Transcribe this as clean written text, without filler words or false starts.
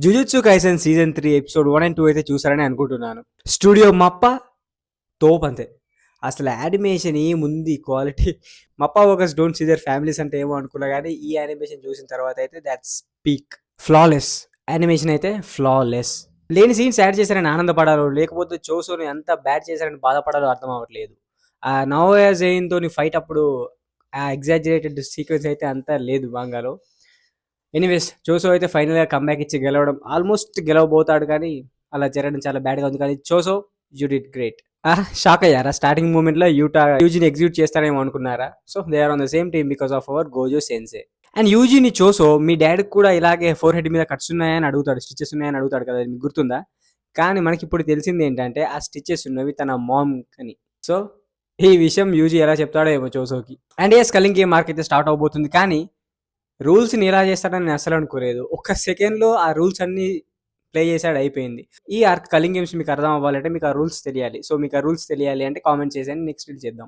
Jujutsu Kaisen season 3 episode 1 and 2 అయితే చూసారని అనుకుంటున్నాను. స్టూడియో మప్ప తోపంతే. అసలు యానిమేషన్ ఏముంది quality. Mappa workers don't see their families అంటే ఏమో అనుకున్నా కానీ ఈ యానిమేషన్ చూసిన తర్వాత అయితే దట్స్ పీక్. ఫ్లాలెస్ యానిమేషన్ అయితే ఫ్లాలెస్. లేని సీన్స్ యాడ్ చేశారని ఆనందపడాలో లేకపోతే చోసోని ఎంత బ్యాడ్ చేశారని బాధపడాలో అర్థం అవ్వట్లేదు. ఆ నవోయా జైన్తోని ఫైట్ అప్పుడు ఆ ఎగ్జాజరేటెడ్ సీక్వెన్స్ అయితే అంతా లేదు మాంగాలో. ఎనీవేస్ చోసో అయితే ఫైనల్గా కంబ్యాక్ ఇచ్చి గెలవడం ఆల్మోస్ట్ గెలవబోతాడు కానీ అలా జరగడం చాలా బ్యాడ్గా ఉంది. కానీ Choso you did great. Shock అయ్యారా స్టార్టింగ్ మూమెంట్ లో యూజీని ఎగ్జిక్యూట్ చేస్తారేమో అనుకున్నారా? So they are on the same team because of our Gojo sensei. And యూజీని చోసో మీ డాడీకి కూడా ఇలాగే ఫోర్ హెడ్ మీద కట్స్ ఉన్నాయని అడుగుతాడు, స్టిచెస్ ఉన్నాయని అడుగుతాడు కదా, మీకు గుర్తుందా? కానీ మనకి ఇప్పుడు తెలిసింది ఏంటంటే ఆ స్టిచెస్ ఉన్నవి తన మామ్ అని. సో ఈ విషయం యూజీ ఎలా చెప్తాడో ఏమో చోసోకి. And a culling game mark అయితే స్టార్ట్ అవబోతుంది. కానీ రూల్స్ని ఎలా చేస్తాడని నేను అసలు అనుకోలేదు. ఒక్క సెకండ్లో ఆ రూల్స్ అన్ని ప్లే చేసాడు, అయిపోయింది. ఈ ఆర్క్ కలింగ్ గేమ్స్ మీకు అర్థం అవ్వాలంటే మీకు ఆ రూల్స్ తెలియాలి. సో మీకు ఆ రూల్స్ తెలియాలి అంటే కామెంట్ చేసేయండి, నెక్స్ట్ చేద్దాం.